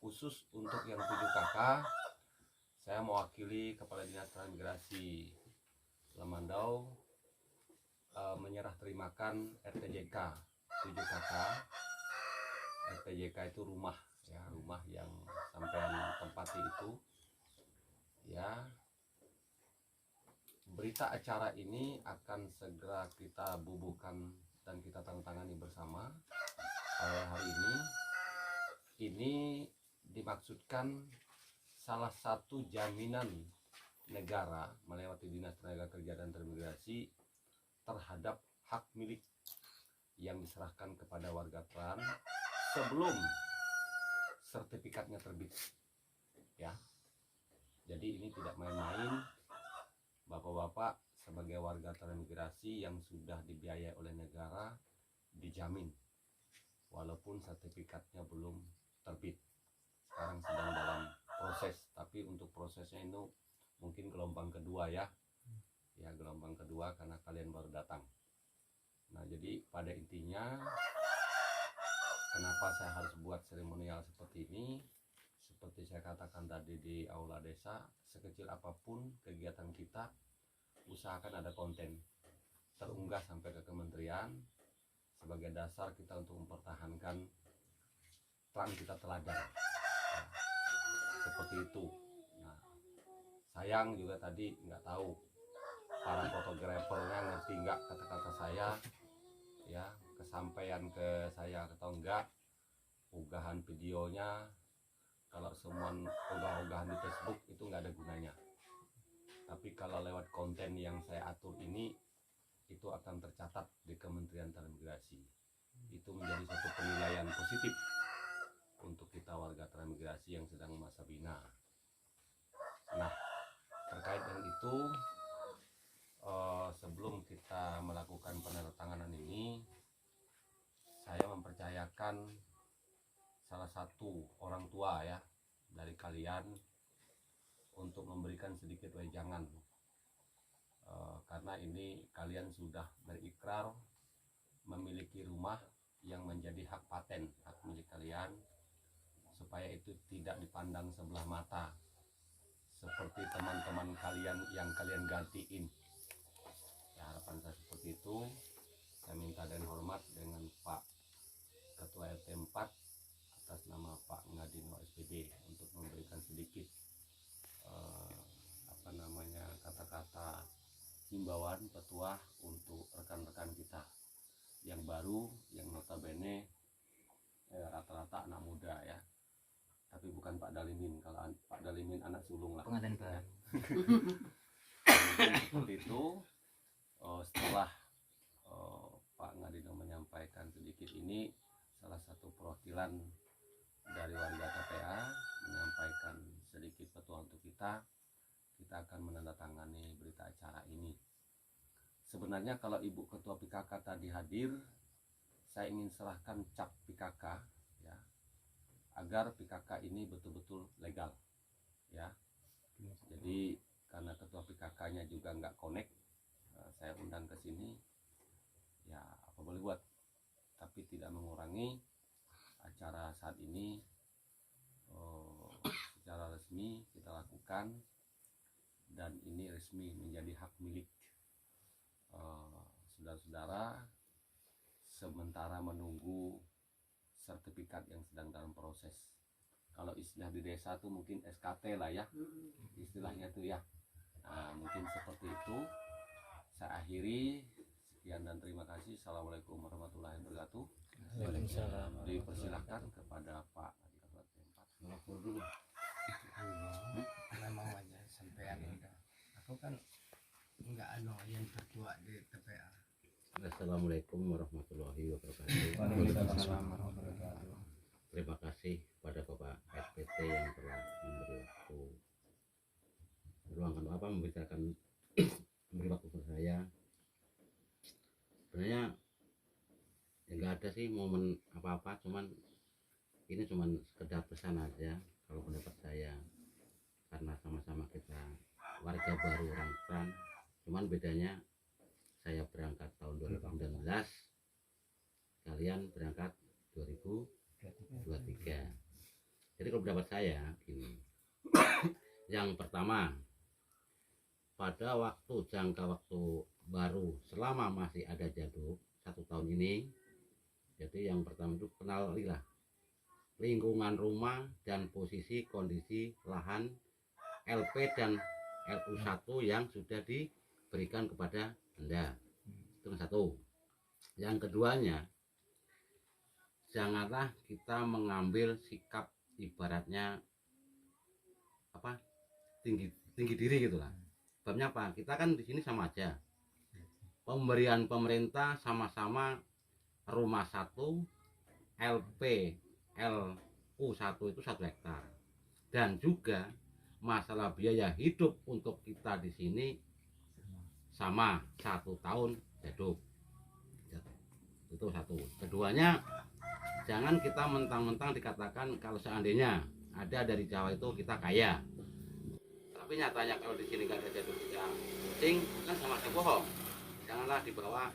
khusus untuk yang 7 kakak, saya mewakili Kepala Dinas Transmigrasi Lemandau menyerah terimakan RTJK 7 kakak. RTJK itu rumah ya, rumah yang sampean tempati itu ya. Berita acara ini akan segera kita bubuhkan dan kita tandatangani bersama pada hari ini. Ini dimaksudkan salah satu jaminan negara melewati Dinas Tenaga Kerja dan Transmigrasi terhadap hak milik yang diserahkan kepada warga trans sebelum sertifikatnya terbit ya. Jadi ini tidak main-main. Bapak-bapak sebagai warga transmigrasi yang sudah dibiayai oleh negara dijamin walaupun sertifikatnya belum terbit. Sekarang sedang dalam proses, tapi untuk prosesnya itu mungkin gelombang kedua ya. Ya, gelombang kedua karena kalian baru datang. Nah, jadi pada intinya kenapa saya harus buat seremonial seperti ini? Seperti saya katakan tadi di aula desa, sekecil apapun kegiatan kita, usahakan ada konten terunggah sampai ke kementerian sebagai dasar kita untuk mempertahankan peran kita teladan. Ya, seperti itu. Nah, sayang juga tadi nggak tahu para fotografernya ngerti nggak kata-kata saya, ya kesampaian ke saya atau enggak unggahan videonya. Kalau semua unggahan di Facebook itu nggak ada gunanya. Tapi kalau lewat konten yang saya atur ini, itu akan tercatat di Kementerian Transmigrasi. Itu menjadi satu penilaian positif untuk kita warga transmigrasi yang sedang masa bina. Nah, terkait dengan itu, sebelum kita melakukan penandatanganan ini, saya mempercayakan salah satu orang tua ya dari kalian untuk memberikan sedikit wejangan, karena ini kalian sudah berikrar memiliki rumah yang menjadi hak paten, hak milik kalian, supaya itu tidak dipandang sebelah mata seperti teman-teman kalian yang kalian gantiin. Ya, harapan saya seperti itu. Saya minta dan hormat dengan Pak Ketua RT 4 atas nama Pak Ngadino SPD untuk memberikan sedikit kata-kata himbauan petuah untuk rekan-rekan kita yang baru, yang notabene rata-rata anak muda ya, tapi bukan Pak Dalimin. Kalau Pak Dalimin anak sulung lah ya. Seperti itu. Setelah Pak Ngadino menyampaikan sedikit ini, salah satu perwakilan dari warga TPA menyampaikan sedikit petua untuk kita akan menandatangani berita acara ini. Sebenarnya kalau Ibu Ketua PKK tadi hadir, saya ingin serahkan cap PKK ya, agar PKK ini betul-betul legal ya. Jadi karena Ketua PKK-nya juga nggak connect, saya undang ke sini ya, apa boleh buat, tapi tidak mengurangi acara saat ini secara resmi kita lakukan, dan ini resmi menjadi hak milik saudara-saudara sementara menunggu sertifikat yang sedang dalam proses. Kalau istilah di desa tuh mungkin SKT lah ya, istilahnya tuh ya. Nah, mungkin seperti itu. Saya akhiri, sekian dan terima kasih. Assalamualaikum warahmatullahi wabarakatuh. Dipersilahkan kepada Pak Ketua Tempat. Memang aja sampean itu. Aku kan enggak yang tertua di TPA. Assalamualaikum warahmatullahi wabarakatuh. Waalaikumsalam warahmatullahi wabarakatuh. Terima kasih kepada Bapak SPT yang telah memberi waktu meluangkan apa membicarakan memberi waktu ke saya. Sebenarnya ya nggak ada sih momen apa-apa, cuman ini cuman sekedar pesan aja kalau pendapat saya, karena sama-sama kita warga baru orang trans, cuman bedanya saya berangkat tahun 2019, kalian berangkat 2023. Jadi kalau pendapat saya gini. Yang pertama, pada jangka waktu baru selama masih ada Jaduk 1 tahun ini, jadi yang pertama itu kenalilah lingkungan rumah dan posisi kondisi lahan LP dan LU1 yang sudah diberikan kepada Anda. Itu yang satu. Yang keduanya, janganlah kita mengambil sikap ibaratnya apa, tinggi diri gitulah. Sebabnya apa? Kita kan di sini sama aja. Pemberian pemerintah sama-sama rumah 1 LP LU1 itu 1 hektar. Dan juga masalah biaya hidup untuk kita di sini sama 1 tahun Jaduk. Itu satu. Keduanya, jangan kita mentang-mentang dikatakan kalau seandainya ada dari Jawa itu kita kaya, tapi nyatanya kalau di sini nggak ada Jaduk ya kucing, kan sama aja bohong. Janganlah dibawa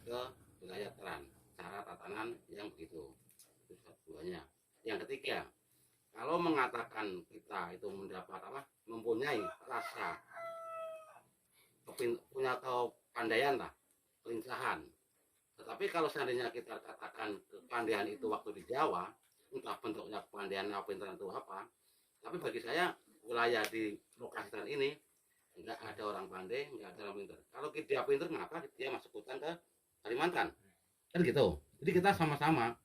ke wilayah Teran cara tatanan yang begitu. Itu keduanya. Yang ketiga, kalau mengatakan kita itu mendapat mempunyai rasa punya kepandaian lah, kelincahan. Tetapi kalau seandainya kita katakan kepandaian itu waktu di Jawa, entah bentuknya kepandaian apa, pintar itu apa, tapi bagi saya wilayah di lokasi Teran ini nggak ada orang pandai, nggak ada orang pintar. Kalau dia pintar, maka dia masuk hutan ke Kalimantan, kan gitu. Jadi kita sama-sama,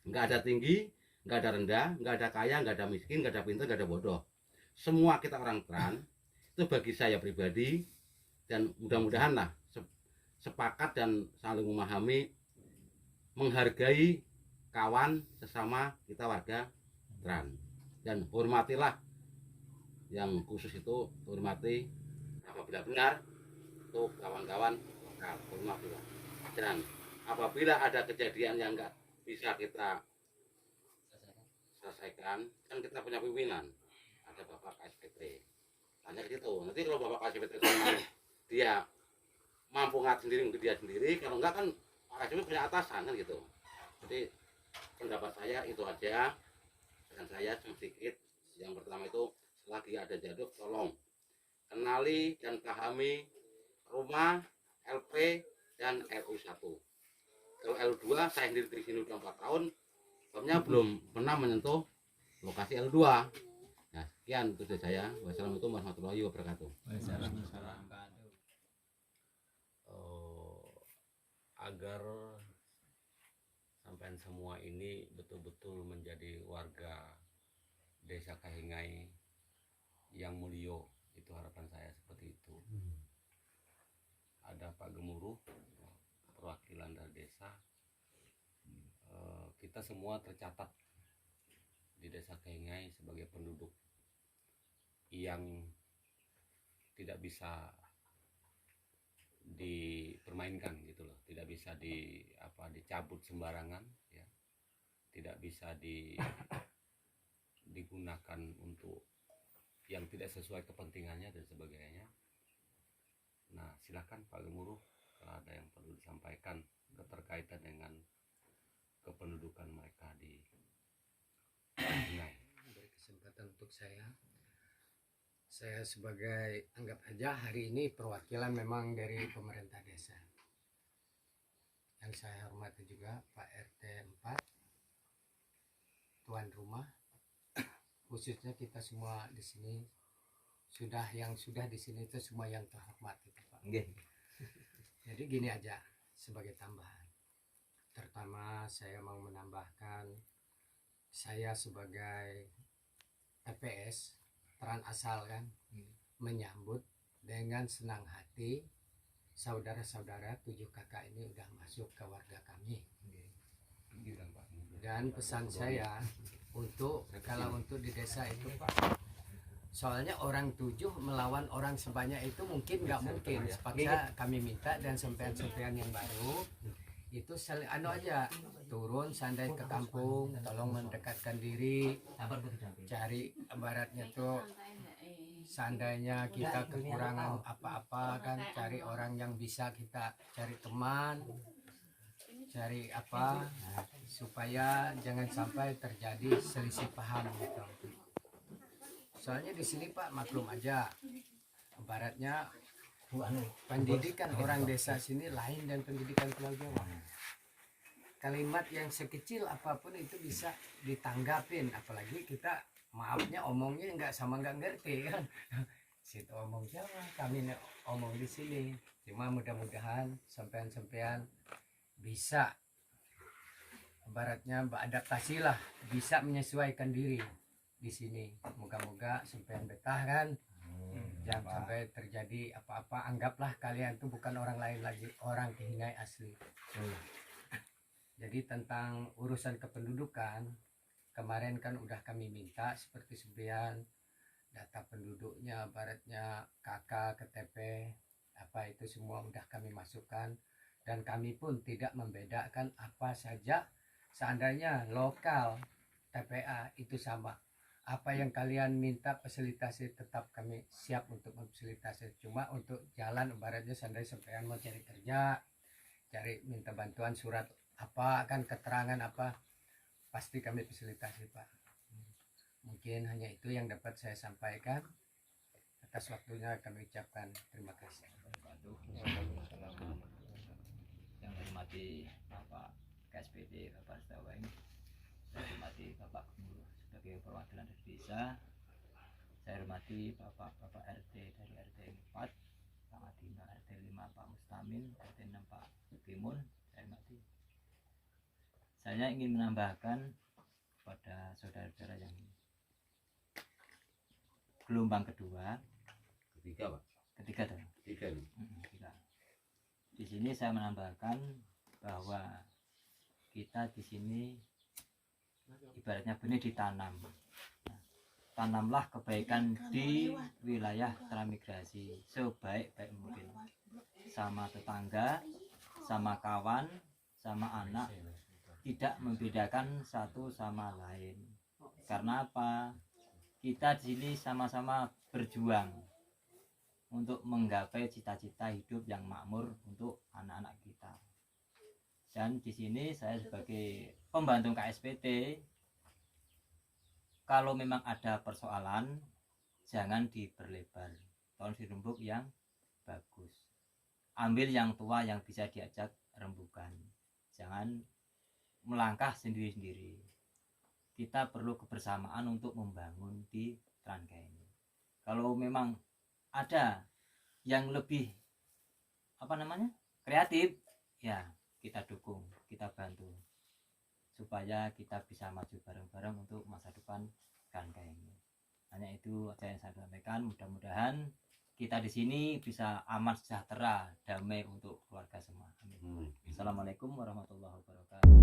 nggak ada tinggi, nggak ada rendah, nggak ada kaya, nggak ada miskin, nggak ada pintar, nggak ada bodoh. Semua kita orang Teran. Itu bagi saya pribadi, dan mudah-mudahan lah sepakat dan saling memahami, menghargai kawan sesama kita warga Teran, dan hormatilah yang khusus itu, hormati apabila benar itu kawan-kawan lokal, hormatilah. Dan apabila ada kejadian yang nggak bisa kita selesaikan, kan kita punya pimpinan, ada Bapak KSPT, tanya ke situ. Nanti kalau Bapak KSPT dia mampu ngat sendiri untuk dia sendiri, kalau enggak kan Pak KSPT punya atasan kan gitu. Jadi pendapat saya itu aja, dan saya sedikit. Yang pertama itu, selagi ada Jaduk, tolong kenali dan pahami rumah LP dan LU1. Kalau LU2, saya sendiri di sini udah 4 tahun, sebabnya belum pernah menyentuh lokasi L2. Nah, sekian itu dari saya. Wassalamualaikum warahmatullahi wabarakatuh. Agar sampai semua ini betul-betul menjadi warga Desa Kahingai yang mulio, itu harapan saya seperti itu. Ada Pak Gemuruh, perwakilan dari desa. Kita semua tercatat di Desa Kahingai sebagai penduduk yang tidak bisa dipermainkan gitu loh, tidak bisa dicabut sembarangan ya, tidak bisa digunakan untuk yang tidak sesuai kepentingannya dan sebagainya. Nah, silakan Pak Gemuruh kalau ada yang perlu disampaikan keterkaitan dengan kependudukan mereka di Sungai. Beri kesempatan untuk saya sebagai, anggap aja hari ini perwakilan memang dari pemerintah desa. Yang saya hormati juga Pak RT 4, tuan rumah, khususnya kita semua di sini yang sudah di sini itu semua yang terhormat itu Pak. Jadi gini aja sebagai tambahan. Pertama saya mau menambahkan, saya sebagai TPS Teran asal kan, menyambut dengan senang hati saudara-saudara 7 kakak ini udah masuk ke warga kami. Dan pesan saya kalau untuk di desa itu Pak, soalnya orang 7 melawan orang sebanyak itu mungkin nggak mungkin. Sepaksa kami minta dan sempean-sempean yang baru itu aja turun sandai ke kampung, tolong mendekatkan diri, cari baratnya tuh seandainya kita kekurangan apa-apa kan, cari orang yang bisa kita cari teman, cari apa supaya jangan sampai terjadi selisih paham gitu. Soalnya di sini Pak maklum aja, ibaratnya pendidikan orang desa sini lain dan pendidikan Pulau Jawa. Kalimat yang sekecil apapun itu bisa ditanggapin, apalagi kita maafnya omongnya nggak ngerti kan. Situ omong Jawa, kami omong di sini. Cuma mudah-mudahan sampean-sampean bisa ibaratnya beradaptasi lah, bisa menyesuaikan diri di sini. Moga-moga sampean betah kan. Jangan sampai terjadi apa-apa, anggaplah kalian tuh bukan orang lain lagi, orang Kehinai asli. Jadi tentang urusan kependudukan, kemarin kan udah kami minta seperti sebian data penduduknya, baratnya KK, KTP, apa itu semua udah kami masukkan, dan kami pun tidak membedakan apa saja. Seandainya lokal TPA itu sama, apa yang kalian minta fasilitasi tetap kami siap untuk memfasilitasi. Cuma untuk jalan ibaratnya seandainya sampean mau cari kerja, cari minta bantuan surat apa kan, keterangan apa, pasti kami fasilitasi Pak. Mungkin hanya itu yang dapat saya sampaikan. Atas waktunya kami ucapkan terima kasih. Yang hormati Bapak KSPD Bapak Setawain, saya hormati Bapak Gubernur sebagai perwakilan dari desa, saya hormati Bapak RT dari RT 4, Pak Adina RT 5 Pak Mustamin, RT 6 Pak Timun, saya hormati. Saya ingin menambahkan kepada saudara-saudara yang gelombang kedua, Ketiga Pak. ketiga dong. Ketiga nih. Ketiga. Di sini saya menambahkan bahwa kita di sini ibaratnya benih ditanam. Nah, tanamlah kebaikan di wilayah transmigrasi sebaik-baik mungkin, sama tetangga, sama kawan, sama anak, tidak membedakan satu sama lain. Karena apa? Kita di sini sama-sama berjuang untuk menggapai cita-cita hidup yang makmur untuk anak-anak kita. Dan di sini saya sebagai pembantu KSPT, kalau memang ada persoalan jangan diperlebar, tolong dirembuk yang bagus. Ambil yang tua yang bisa diajak rembukan, jangan melangkah sendiri-sendiri. Kita perlu kebersamaan untuk membangun di Trangga ini. Kalau memang ada yang lebih kreatif, ya kita dukung, kita bantu supaya kita bisa maju bareng-bareng untuk masa depan Trangga ini. Hanya itu aja yang saya sampaikan. Mudah-mudahan kita di sini bisa aman, sejahtera, damai untuk keluarga semua. Amin. Assalamualaikum warahmatullahi wabarakatuh.